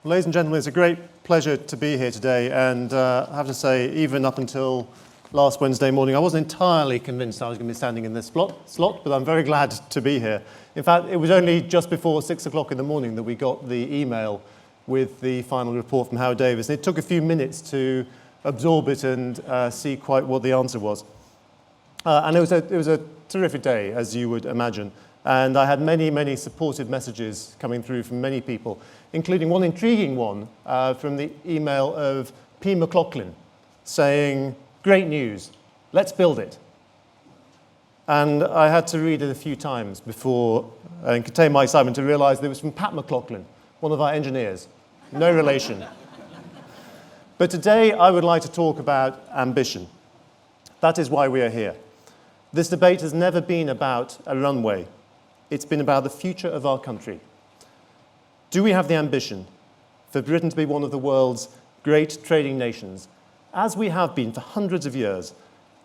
Ladies and gentlemen, it's a great pleasure to be here today, and I have to say, even up until last Wednesday morning, I wasn't entirely convinced I was going to be standing in this slot, but I'm very glad to be here. In fact, it was only just before 6 o'clock in the morning that we got the email with the final report from Howard Davis, and it took a few minutes to absorb it and see quite what the answer was. And it was a terrific day, as you would imagine. And I had many, many supportive messages coming through from many people, including one intriguing one from the email of P. McLaughlin saying, "Great news, let's build it." And I had to read it a few times before and contain my excitement to realize that it was from Pat McLaughlin, one of our engineers. No relation. But today I would like to talk about ambition. That is why we are here. This debate has never been about a runway. It's been about the future of our country. Do we have the ambition for Britain to be one of the world's great trading nations, as we have been for hundreds of years,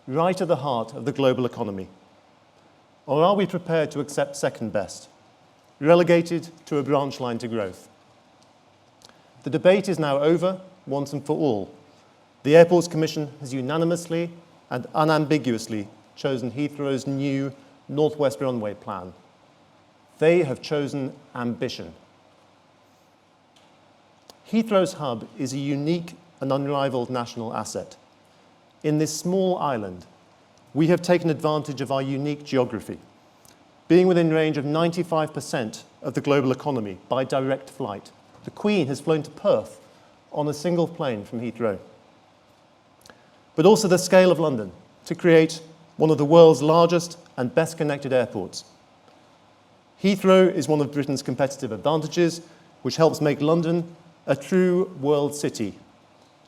right at the heart of the global economy? Or are we prepared to accept second best, relegated to a branch line to growth? The debate is now over, once and for all. The Airports Commission has unanimously and unambiguously chosen Heathrow's new Northwest Runway plan. They have chosen ambition. Heathrow's hub is a unique and unrivaled national asset. In this small island, we have taken advantage of our unique geography, being within range of 95% of the global economy by direct flight. The Queen has flown to Perth on a single plane from Heathrow. But also the scale of London to create one of the world's largest and best connected airports. Heathrow is one of Britain's competitive advantages, which helps make London a true world city,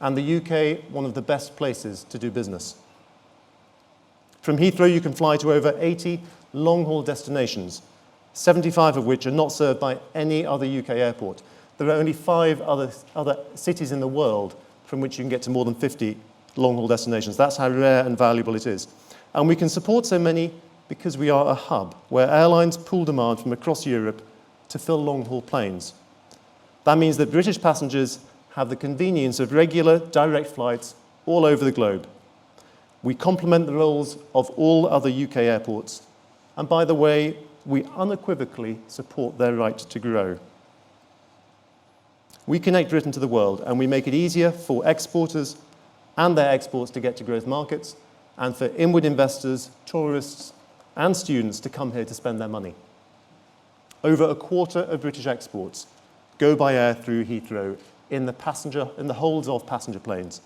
and the UK one of the best places to do business. From Heathrow, you can fly to over 80 long-haul destinations, 75 of which are not served by any other UK airport. There are only 5 other cities in the world from which you can get to more than 50 long-haul destinations. That's how rare and valuable it is. And we can support so many because we are a hub where airlines pool demand from across Europe to fill long-haul planes. That means that British passengers have the convenience of regular direct flights all over the globe. We complement the roles of all other UK airports. And by the way, we unequivocally support their right to grow. We connect Britain to the world, and we make it easier for exporters and their exports to get to growth markets, and for inward investors, tourists, and students to come here to spend their money. Over a quarter of British exports go by air through Heathrow in the holds of passenger planes.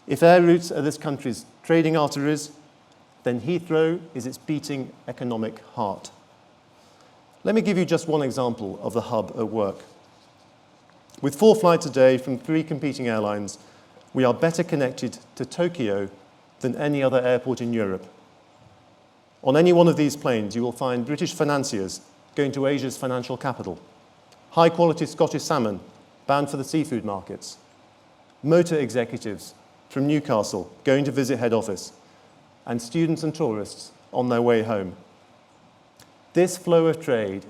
If air routes are this country's trading arteries, then Heathrow is its beating economic heart. Let me give you just one example of the hub at work. With 4 flights a day from 3 competing airlines, we are better connected to Tokyo than any other airport in Europe. On any one of these planes, you will find British financiers going to Asia's financial capital, high-quality Scottish salmon bound for the seafood markets, motor executives from Newcastle going to visit head office, and students and tourists on their way home. This flow of trade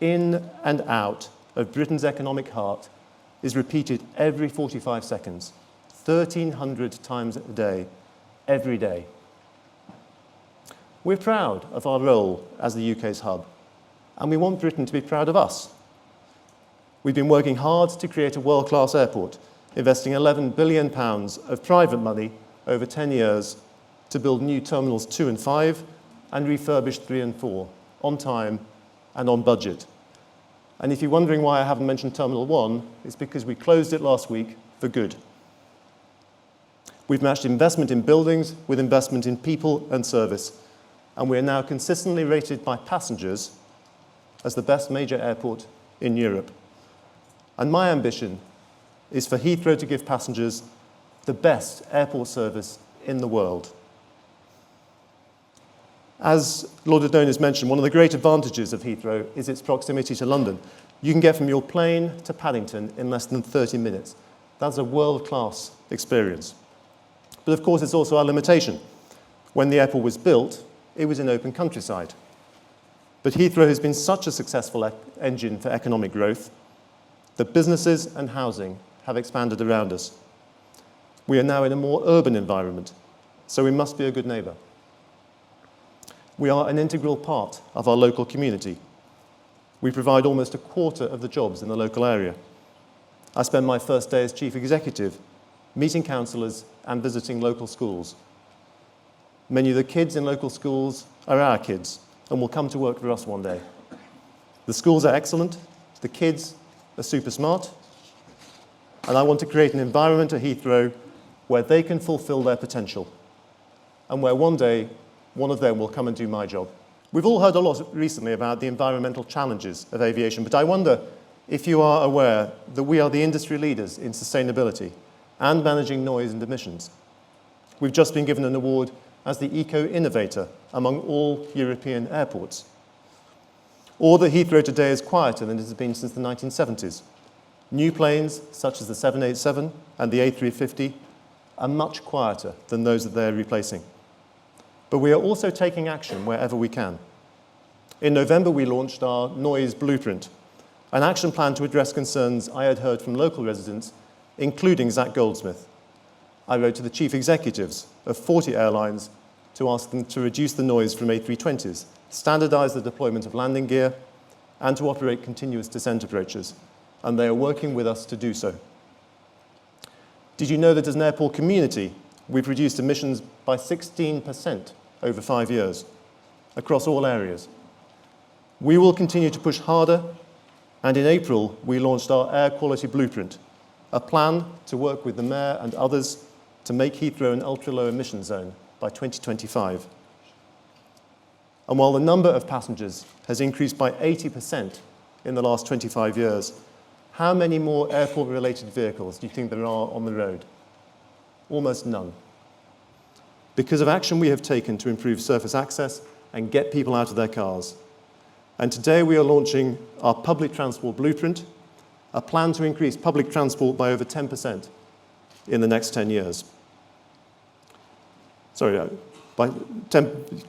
in and out of Britain's economic heart is repeated every 45 seconds, 1,300 times a day, every day. We're proud of our role as the UK's hub, and we want Britain to be proud of us. We've been working hard to create a world-class airport, investing £11 billion of private money over 10 years to build new Terminals 2 and 5 and refurbish 3 and 4 on time and on budget. And if you're wondering why I haven't mentioned Terminal 1, it's because we closed it last week for good. We've matched investment in buildings with investment in people and service, and we are now consistently rated by passengers as the best major airport in Europe. And my ambition is for Heathrow to give passengers the best airport service in the world. As Lord Adonis mentioned, one of the great advantages of Heathrow is its proximity to London. You can get from your plane to Paddington in less than 30 minutes. That's a world-class experience. But of course, it's also our limitation. When the airport was built, it was in open countryside. But Heathrow has been such a successful engine for economic growth that businesses and housing have expanded around us. We are now in a more urban environment, so we must be a good neighbour. We are an integral part of our local community. We provide almost a quarter of the jobs in the local area. I spent my first day as chief executive meeting councillors and visiting local schools. Many of the kids in local schools are our kids and will come to work for us one day. The schools are excellent, the kids are super smart, and I want to create an environment at Heathrow where they can fulfil their potential and where one day one of them will come and do my job. We've all heard a lot recently about the environmental challenges of aviation, but I wonder if you are aware that we are the industry leaders in sustainability and managing noise and emissions. We've just been given an award as the Innovator among all European airports. Or that Heathrow today is quieter than it has been since the 1970s. New planes, such as the 787 and the A350, are much quieter than those that they're replacing. But we are also taking action wherever we can. In November, we launched our Noise Blueprint, an action plan to address concerns I had heard from local residents, including Zach Goldsmith. I wrote to the chief executives of 40 airlines to ask them to reduce the noise from A320s, standardise the deployment of landing gear, and to operate continuous descent approaches. And they are working with us to do so. Did you know that as an airport community, we've reduced emissions by 16% over 5 years across all areas? We will continue to push harder, and in April, we launched our Air Quality Blueprint, a plan to work with the Mayor and others to make Heathrow an ultra-low emission zone by 2025. And while the number of passengers has increased by 80% in the last 25 years, how many more airport-related vehicles do you think there are on the road? Almost none. Because of action we have taken to improve surface access and get people out of their cars. And today we are launching our Public Transport Blueprint, a plan to increase public transport by over 10% in the next 10 years.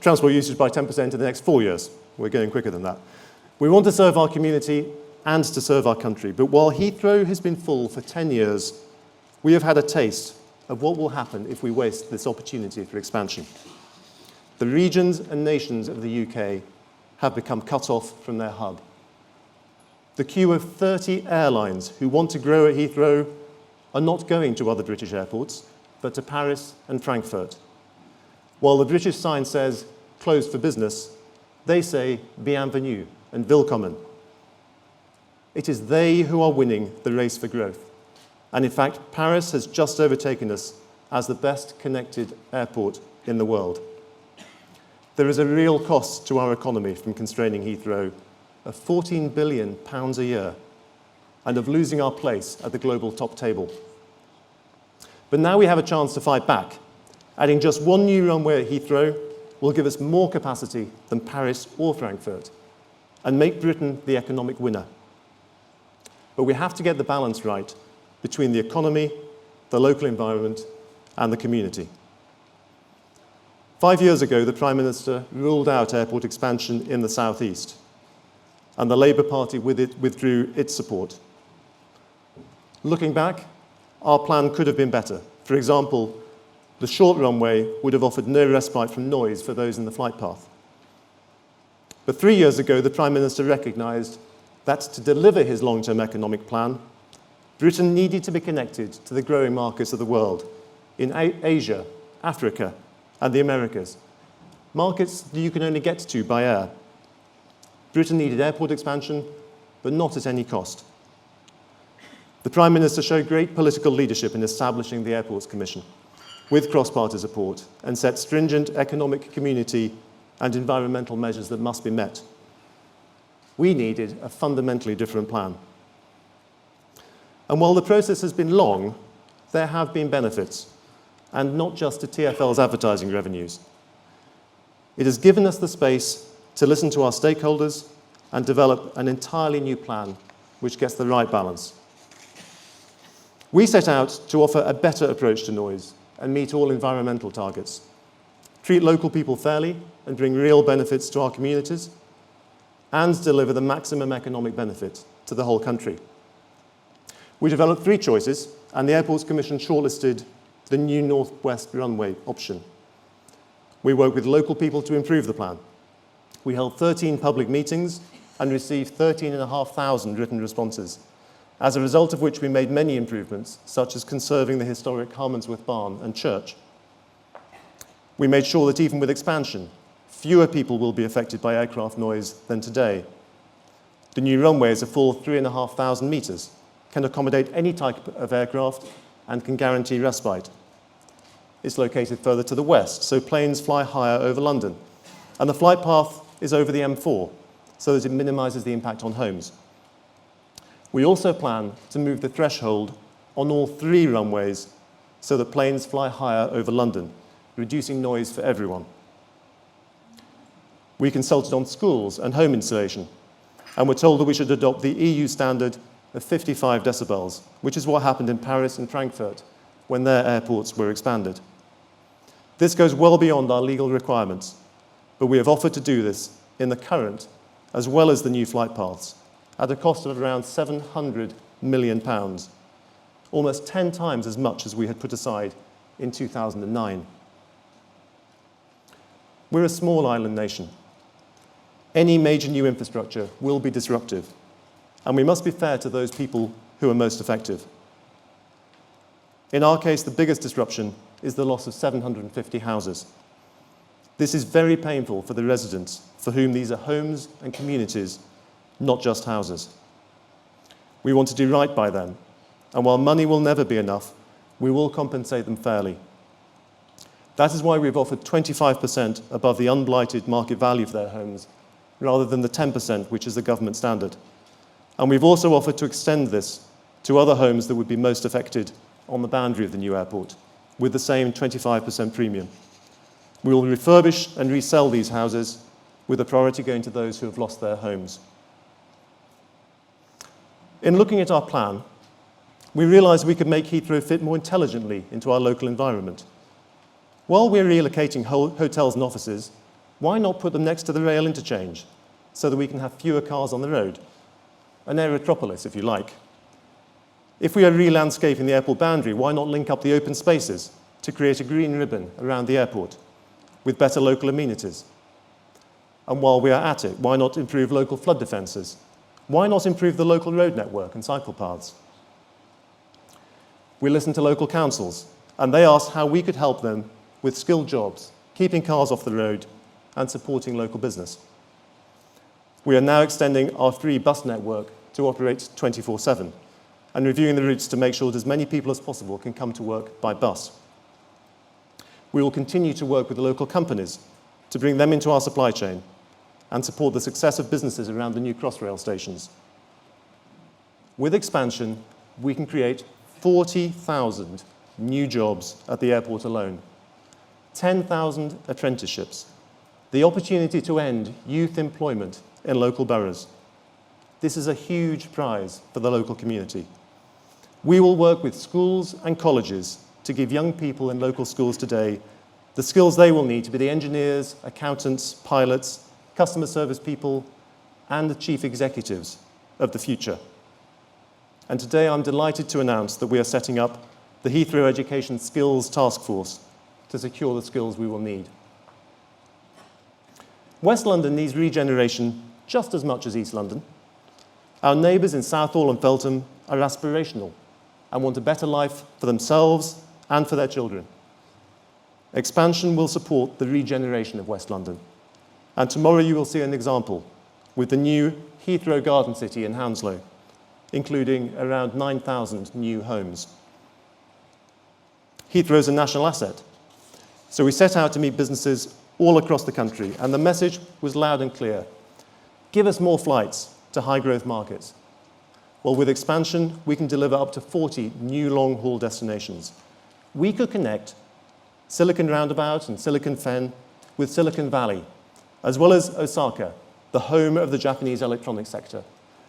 Transport usage by 10% in the next 4 years. We're going quicker than that. We want to serve our community and to serve our country. But while Heathrow has been full for 10 years, we have had a taste of what will happen if we waste this opportunity for expansion. The regions and nations of the UK have become cut off from their hub. The queue of 30 airlines who want to grow at Heathrow are not going to other British airports, but to Paris and Frankfurt. While the British sign says, closed for business, they say, bienvenue and willkommen. It is they who are winning the race for growth. And in fact, Paris has just overtaken us as the best connected airport in the world. There is a real cost to our economy from constraining Heathrow of £14 billion a year and of losing our place at the global top table. But now we have a chance to fight back. Adding just one new runway at Heathrow will give us more capacity than Paris or Frankfurt and make Britain the economic winner. But we have to get the balance right between the economy, the local environment, and the community. 5 years ago, the Prime Minister ruled out airport expansion in the southeast, and the Labour Party withdrew its support. Looking back, our plan could have been better. For example, the short runway would have offered no respite from noise for those in the flight path. But 3 years ago, the Prime Minister recognised that to deliver his long-term economic plan, Britain needed to be connected to the growing markets of the world in Asia, Africa, and the Americas, markets that you can only get to by air. Britain needed airport expansion, but not at any cost. The Prime Minister showed great political leadership in establishing the Airports Commission, with cross-party support, and set stringent economic, community, and environmental measures that must be met. We needed a fundamentally different plan. And while the process has been long, there have been benefits, and not just to TfL's advertising revenues. It has given us the space to listen to our stakeholders and develop an entirely new plan which gets the right balance. We set out to offer a better approach to noise and meet all environmental targets, treat local people fairly and bring real benefits to our communities, and deliver the maximum economic benefit to the whole country. We developed 3 choices, and the Airports Commission shortlisted the new Northwest Runway option. We worked with local people to improve the plan. We held 13 public meetings and received 13,500 written responses, as a result of which we made many improvements, such as conserving the historic Harmondsworth Barn and church. We made sure that even with expansion, fewer people will be affected by aircraft noise than today. The new runway is a full 3,500 metres, can accommodate any type of aircraft, and can guarantee respite. It's located further to the west, so planes fly higher over London, and the flight path is over the M4, so that it minimises the impact on homes. We also plan to move the threshold on all 3 runways so that planes fly higher over London, reducing noise for everyone. We consulted on schools and home insulation, and were told that we should adopt the EU standard of 55 decibels, which is what happened in Paris and Frankfurt when their airports were expanded. This goes well beyond our legal requirements, but we have offered to do this in the current as well as the new flight paths at a cost of around £700 million, almost 10 times as much as we had put aside in 2009. We're a small island nation. Any major new infrastructure will be disruptive, and we must be fair to those people who are most affected. In our case, the biggest disruption is the loss of 750 houses. This is very painful for the residents, for whom these are homes and communities, not just houses. We want to do right by them, and while money will never be enough, we will compensate them fairly. That is why we've offered 25% above the unblighted market value for their homes, rather than the 10%, which is the government standard. And we've also offered to extend this to other homes that would be most affected on the boundary of the new airport, with the same 25% premium. We will refurbish and resell these houses, with a priority going to those who have lost their homes. In looking at our plan, we realised we could make Heathrow fit more intelligently into our local environment. While we're relocating hotels and offices, why not put them next to the rail interchange so that we can have fewer cars on the road? An aerotropolis, if you like. If we are re-landscaping the airport boundary, why not link up the open spaces to create a green ribbon around the airport with better local amenities? And while we are at it, why not improve local flood defences? Why not improve the local road network and cycle paths? We listened to local councils, and they asked how we could help them with skilled jobs, keeping cars off the road, and supporting local business. We are now extending our free bus network to operate 24/7 and reviewing the routes to make sure that as many people as possible can come to work by bus. We will continue to work with the local companies to bring them into our supply chain and support the success of businesses around the new Crossrail stations. With expansion, we can create 40,000 new jobs at the airport alone, 10,000 apprenticeships, the opportunity to end youth employment in local boroughs. This is a huge prize for the local community. We will work with schools and colleges to give young people in local schools today the skills they will need to be the engineers, accountants, pilots, customer service people, and the chief executives of the future. And today I'm delighted to announce that we are setting up the Heathrow Education Skills Task Force to secure the skills we will need. West London needs regeneration just as much as East London. Our neighbours in Southall and Feltham are aspirational and want a better life for themselves and for their children. Expansion will support the regeneration of West London. And tomorrow you will see an example with the new Heathrow Garden City in Hounslow, including around 9,000 new homes. Heathrow is a national asset, so we set out to meet businesses all across the country, and the message was loud and clear. Give us more flights to high-growth markets. Well, with expansion, we can deliver up to 40 new long-haul destinations. We could connect Silicon Roundabout and Silicon Fen with Silicon Valley, as well as Osaka, the home of the Japanese electronics sector,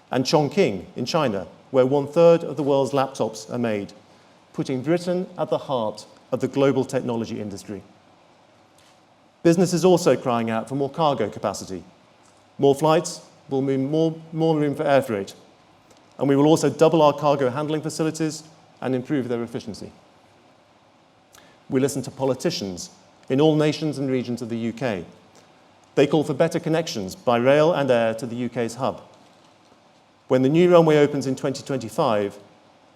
and Chongqing in China, where 1/3 of the world's laptops are made, putting Britain at the heart of the global technology industry. Business is also crying out for more cargo capacity. More flights will mean more room for air freight. And we will also double our cargo handling facilities and improve their efficiency. We listen to politicians in all nations and regions of the UK. They call for better connections by rail and air to the UK's hub. When the new runway opens in 2025,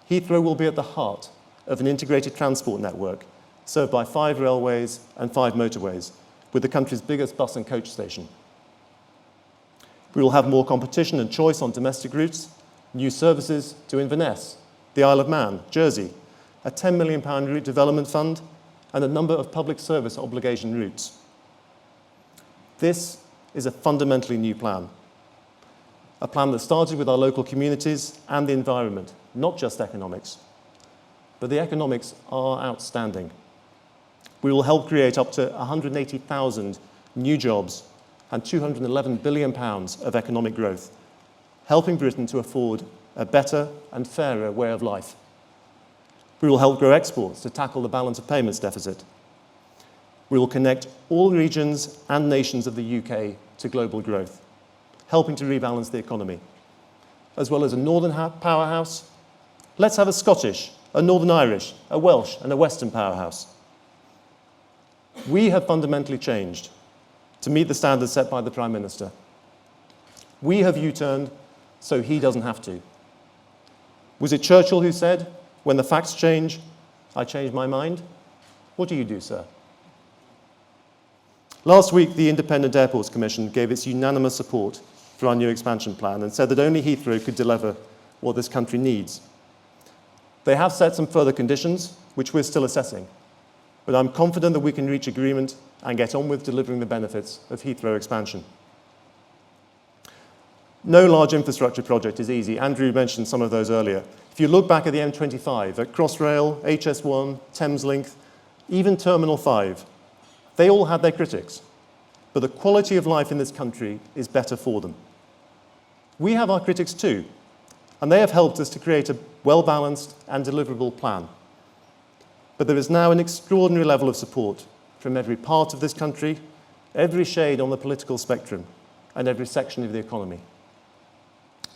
Heathrow will be at the heart of an integrated transport network served by 5 railways and 5 motorways, with the country's biggest bus and coach station. We will have more competition and choice on domestic routes, new services to Inverness, the Isle of Man, Jersey, a £10 million route development fund, and a number of public service obligation routes. This is a fundamentally new plan. A plan that started with our local communities and the environment, not just economics. But the economics are outstanding. We will help create up to 180,000 new jobs and £211 billion of economic growth, helping Britain to afford a better and fairer way of life. We will help grow exports to tackle the balance of payments deficit. We will connect all regions and nations of the UK to global growth, helping to rebalance the economy. As well as a northern powerhouse, let's have a Scottish, a Northern Irish, a Welsh, and a Western powerhouse. We have fundamentally changed to meet the standards set by the Prime Minister. We have U-turned so he doesn't have to. Was it Churchill who said, "When the facts change, I change my mind"? What do you do, sir? Last week, the Independent Airports Commission gave its unanimous support for our new expansion plan and said that only Heathrow could deliver what this country needs. They have set some further conditions, which we're still assessing, but I'm confident that we can reach agreement and get on with delivering the benefits of Heathrow expansion. No large infrastructure project is easy. Andrew mentioned some of those earlier. If you look back at the M25, at Crossrail, HS1, Thameslink, even Terminal 5, they all had their critics, but the quality of life in this country is better for them. We have our critics too, and they have helped us to create a well-balanced and deliverable plan. But there is now an extraordinary level of support from every part of this country, every shade on the political spectrum, and every section of the economy.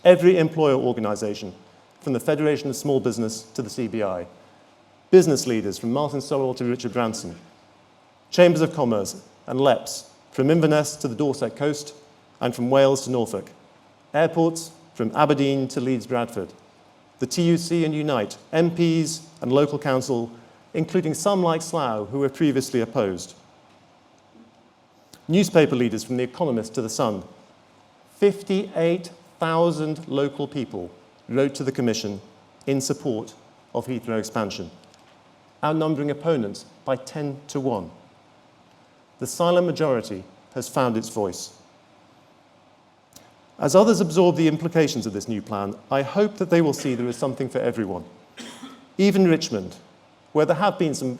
Every employer organisation, from the Federation of Small Business to the CBI, business leaders from Martin Sorrell to Richard Branson, Chambers of Commerce and LEPs, from Inverness to the Dorset coast and from Wales to Norfolk, airports from Aberdeen to Leeds Bradford, the TUC and Unite, MPs and local council, including some like Slough who were previously opposed. Newspaper leaders from The Economist to The Sun. 58,000 local people wrote to the Commission in support of Heathrow expansion, outnumbering opponents by 10 to 1. The silent majority has found its voice. As others absorb the implications of this new plan, I hope that they will see there is something for everyone. Even Richmond, where there have been some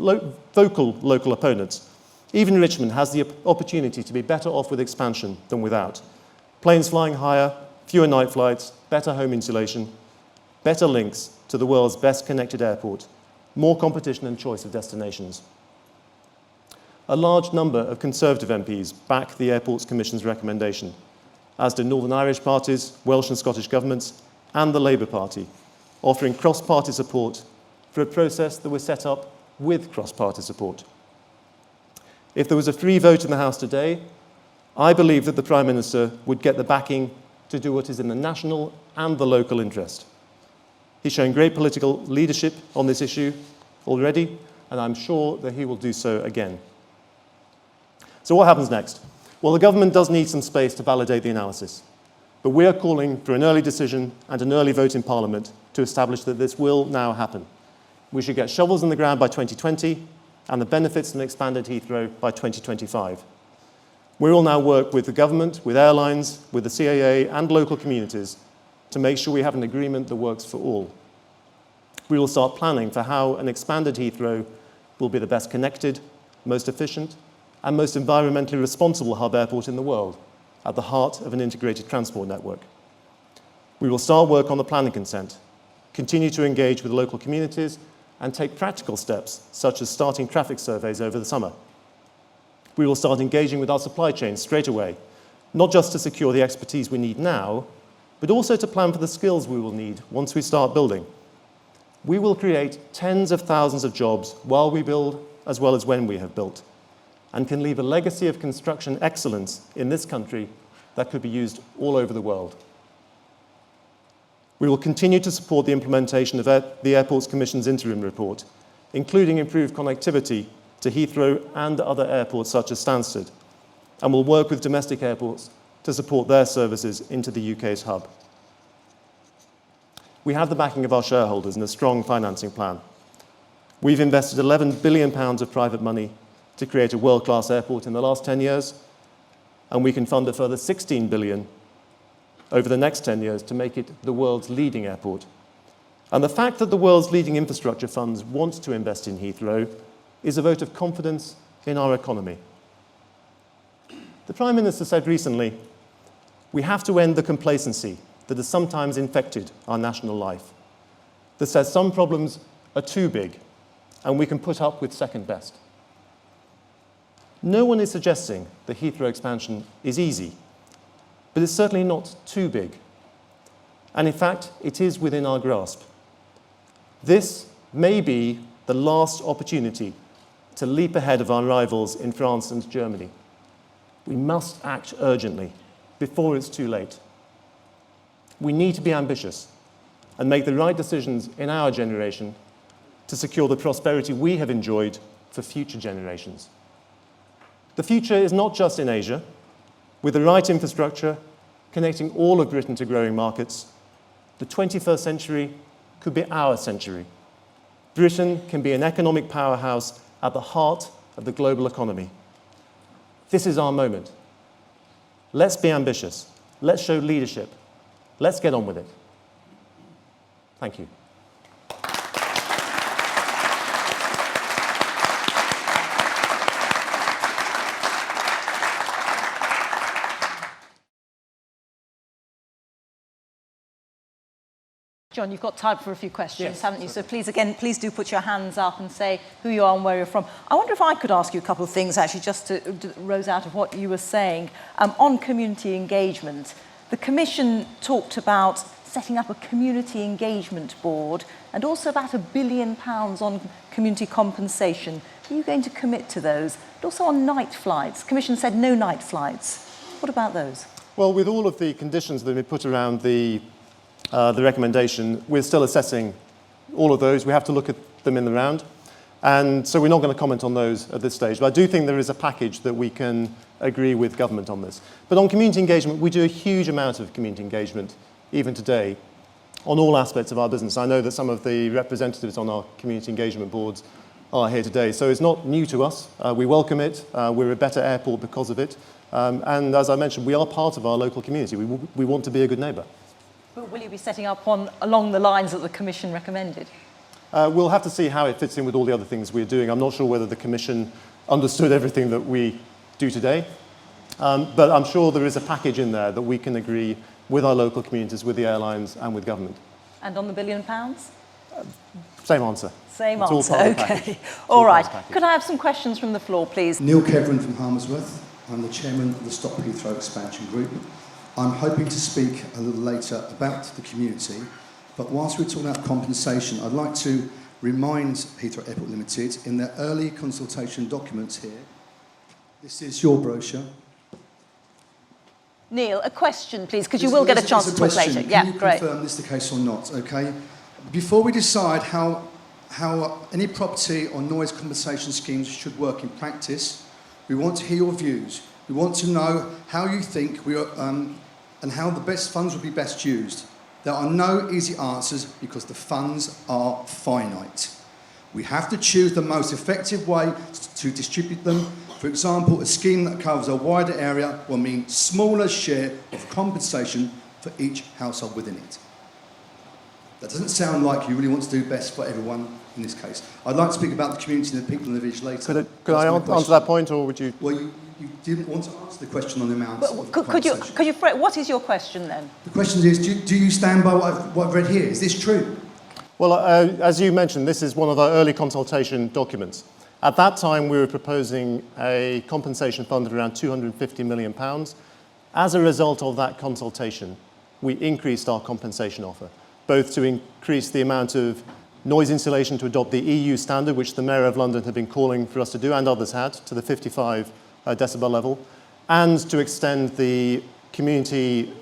vocal local opponents, even Richmond has the opportunity to be better off with expansion than without. Planes flying higher, fewer night flights, better home insulation, better links to the world's best connected airport, more competition and choice of destinations. A large number of Conservative MPs back the Airports Commission's recommendation, as do Northern Irish parties, Welsh and Scottish governments, and the Labour Party, offering cross-party support for a process that was set up with cross-party support. If there was a free vote in the House today, I believe that the Prime Minister would get the backing to do what is in the national and the local interest. He's shown great political leadership on this issue already, and I'm sure that he will do so again. So what happens next? Well, the government does need some space to validate the analysis, but we are calling for an early decision and an early vote in Parliament to establish that this will now happen. We should get shovels in the ground by 2020 and the benefits of an expanded Heathrow by 2025. We will now work with the government, with airlines, with the CAA and local communities to make sure we have an agreement that works for all. We will start planning for how an expanded Heathrow will be the best connected, most efficient, and most environmentally responsible hub airport in the world, at the heart of an integrated transport network. We will start work on the planning consent, continue to engage with local communities, and take practical steps, such as starting traffic surveys over the summer. We will start engaging with our supply chain straight away, not just to secure the expertise we need now, but also to plan for the skills we will need once we start building. We will create tens of thousands of jobs while we build as well as when we have built, and can leave a legacy of construction excellence in this country that could be used all over the world. We will continue to support the implementation of the Airports Commission's interim report, including improved connectivity to Heathrow and other airports such as Stansted, and will work with domestic airports to support their services into the UK's hub. We have the backing of our shareholders and a strong financing plan. We've invested £11 billion of private money to create a world-class airport in the last 10 years, and we can fund a further £16 billion over the next 10 years to make it the world's leading airport. And the fact that the world's leading infrastructure funds want to invest in Heathrow is a vote of confidence in our economy. The Prime Minister said recently, we have to end the complacency that has sometimes infected our national life, that says some problems are too big and we can put up with second best. No one is suggesting the Heathrow expansion is easy, but it's certainly not too big. And in fact, it is within our grasp. This may be the last opportunity to leap ahead of our rivals in France and Germany. We must act urgently before it's too late. We need to be ambitious and make the right decisions in our generation to secure the prosperity we have enjoyed for future generations. The future is not just in Asia. With the right infrastructure connecting all of Britain to growing markets, the 21st century could be our century. Britain can be an economic powerhouse at the heart of the global economy. This is our moment. Let's be ambitious. Let's show leadership. Let's get on with it. Thank you. John, you've got time for a few questions, yes, haven't you? So please, again, please do put your hands up and say who you are and where you're from. I wonder if I could ask you a couple of things, actually, just to rose out of what you were saying. On community engagement, the Commission talked about setting up a community engagement board and also about £1 billion on community compensation. Are you going to commit to those? But also on night flights. The Commission said no night flights. What about those? Well, with all of the conditions that have been put around the recommendation, we're still assessing all of those. We have to look at them in the round. And so we're not going to comment on those at this stage. But I do think there is a package that we can agree with government on this. But on community engagement, we do a huge amount of community engagement, even today, on all aspects of our business. I know that some of the representatives on our community engagement boards are here today. So it's not new to us. We welcome it. We're a better airport because of it. And as I mentioned, we are part of our local community. We want to be a good neighbour. But will you be setting up one along the lines that the Commission recommended? We'll have to see how it fits in with all the other things we're doing. I'm not sure whether the Commission understood everything that we do today. But I'm sure there is a package in there that we can agree with our local communities, with the airlines and with government. And on the £1 billion? Same answer. Same it's answer, all part okay. All right. Could I have some questions from the floor, please? Neil Kevrin from Harmersworth. I'm the chairman of the Stop Heathrow Expansion Group. I'm hoping to speak a little later about the community, but whilst we're talking about compensation, I'd like to remind Heathrow Airport Limited in their early consultation documents here, this is your brochure. Neil, a question, please, because you will get a chance to talk later. Yeah, Can you great. confirm this is the case or not, okay? Before we decide how any property or noise compensation schemes should work in practice, we want to hear your views. We want to know how you think and how the best funds will be best used. There are no easy answers because the funds are finite. We have to choose the most effective way to distribute them. For example, a scheme that covers a wider area will mean smaller share of compensation for each household within it. That doesn't sound like you really want to do best for everyone in this case. I'd like to speak about the community and the people in the village later. Could I answer that point, or would you? Well, you didn't want to answer the question on the amount of could you what is your question then? The question is, do you stand by what I've read here? Is this true? Well, as you mentioned, this is one of our early consultation documents. At that time, we were proposing a compensation fund of around £250 million. As a result of that consultation, we increased our compensation offer, both to increase the amount of noise insulation to adopt the EU standard, which the Mayor of London had been calling for us to do, and others had, to the 55 decibel level, and to extend the community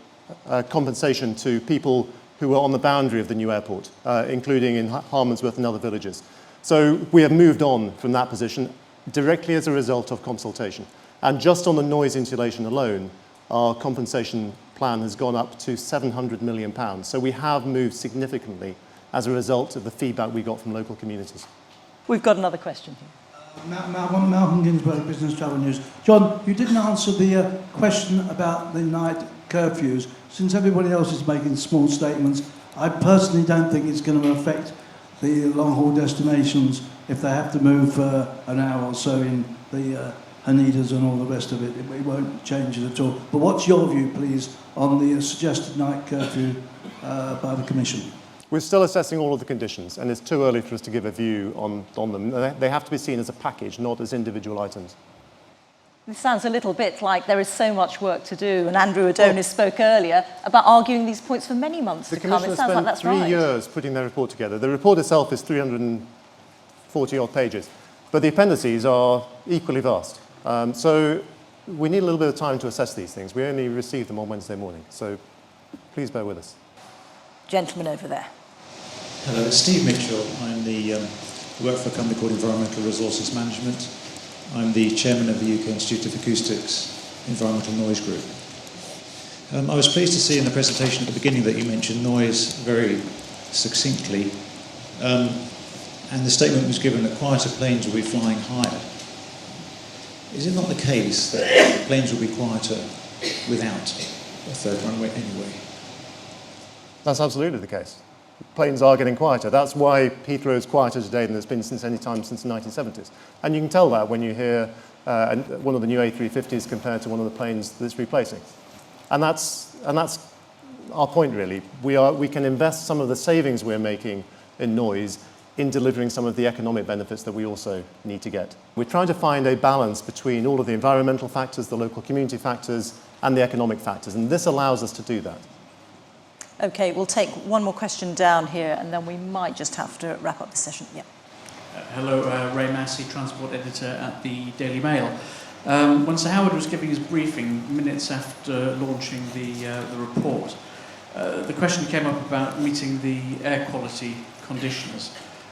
compensation to people who were on the boundary of the new airport, including in Harmondsworth and other villages. So we have moved on from that position directly as a result of consultation. And just on the noise insulation alone, our compensation plan has gone up to £700 million. So we have moved significantly as a result of the feedback we got from local communities. We've got another question here. Malcolm Ginsberg, Business Travel News. John, you didn't answer the question about the night curfews. Since everybody else is making small statements, I personally don't think it's going to affect the long-haul destinations if they have to move an hour or so in the Hanidas and all the rest of it. It won't change it at all. But what's your view, please, on the suggested night curfew by the Commission? We're still assessing all of the conditions, and it's too early for us to give a view on them. They have to be seen as a package, not as individual items. This sounds a little bit like there is so much work to do, and Andrew Adonis spoke earlier about arguing these points for many months to come. The It Commission sounds like has that's spent 3 right. years putting their report together. The report itself is 340-odd pages, but the appendices are equally vast. So we need a little bit of time to assess these things. We only received them on Wednesday morning, so please bear with us. Gentleman over there. Hello, Steve Mitchell. I'm work for a company called Environmental Resources Management. I'm the chairman of the UK Institute of Acoustics Environmental Noise Group. I was pleased to see in the presentation at the beginning that you mentioned noise very succinctly, and the statement was given that quieter planes will be flying higher. Is it not the case that planes will be quieter without a third runway anyway? That's absolutely the case. Planes are getting quieter. That's why Heathrow is quieter today than it's been since any time since the 1970s. And you can tell that when you hear one of the new A350s compared to one of the planes that's replacing. And that's our point, really. We can invest some of the savings we're making in noise in delivering some of the economic benefits that we also need to get. We're trying to find a balance between all of the environmental factors, the local community factors, and the economic factors. And this allows us to do that. Okay, we'll take one more question down here, and then we might just have to wrap up the session. Yeah. Hello, Ray Massey, Transport Editor at the Daily Mail. When Sir Howard was giving his briefing minutes after launching the report, the question came up about meeting the air quality conditions.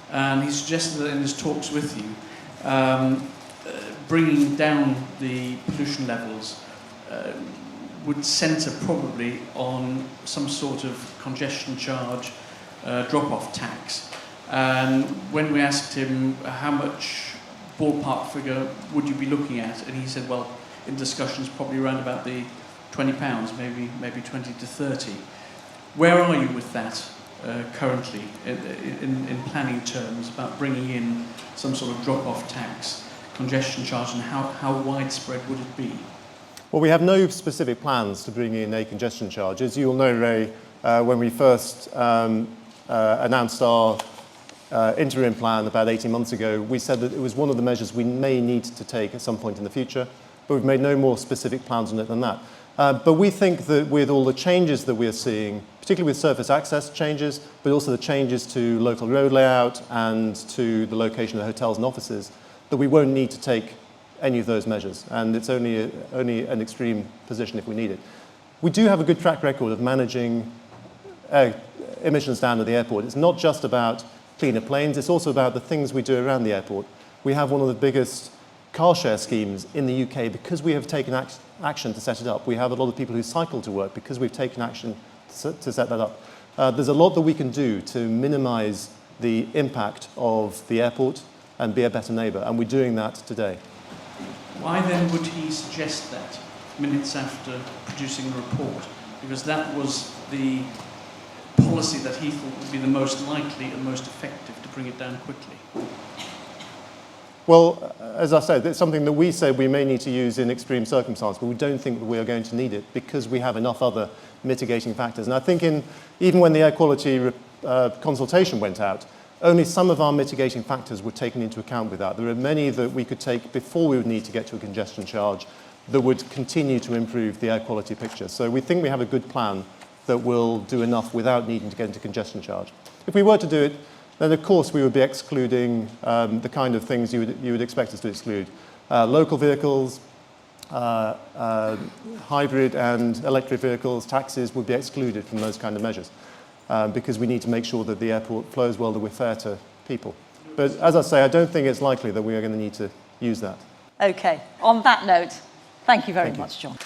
And he suggested that in his talks with you, bringing down the pollution levels would centre probably on some sort of congestion charge drop-off tax. And when we asked him how much ballpark figure would you be looking at, and he said, well, in discussions probably around about the £20, maybe 20 to 30. Where are you with that currently in planning terms about bringing in some sort of drop-off tax, congestion charge, and how widespread would it be? Well, we have no specific plans to bring in a congestion charge. As you'll know, Ray, when we first announced our interim plan about 18 months ago, we said that it was one of the measures we may need to take at some point in the future, but we've made no more specific plans on it than that. But we think that with all the changes that we're seeing, particularly with surface access changes, but also the changes to local road layout and to the location of hotels and offices, that we won't need to take any of those measures, and it's only an extreme position if we need it. We do have a good track record of managing emissions down at the airport. It's not just about cleaner planes, it's also about the things we do around the airport. We have one of the biggest car share schemes in the UK because we have taken action to set it up. We have a lot of people who cycle to work because we've taken action to set that up. There's a lot that we can do to minimise the impact of the airport and be a better neighbour, and we're doing that today. Why then would he suggest that minutes after producing the report? Because that was the policy that he thought would be the most likely and most effective to bring it down quickly. Well, as I said, it's something that we say we may need to use in extreme circumstances, but we don't think that we are going to need it because we have enough other mitigating factors. And I think even when the air quality consultation went out, only some of our mitigating factors were taken into account with that. There are many that we could take before we would need to get to a congestion charge that would continue to improve the air quality picture. So we think we have a good plan that will do enough without needing to get into congestion charge. If we were to do it, then of course we would be excluding the kind of things you would expect us to exclude. Local vehicles, hybrid and electric vehicles, taxis would be excluded from those kind of measures because we need to make sure that the airport flows well, that we're fair to people. But as I say, I don't think it's likely that we are going to need to use that. Okay, on that note, thank you very much, John.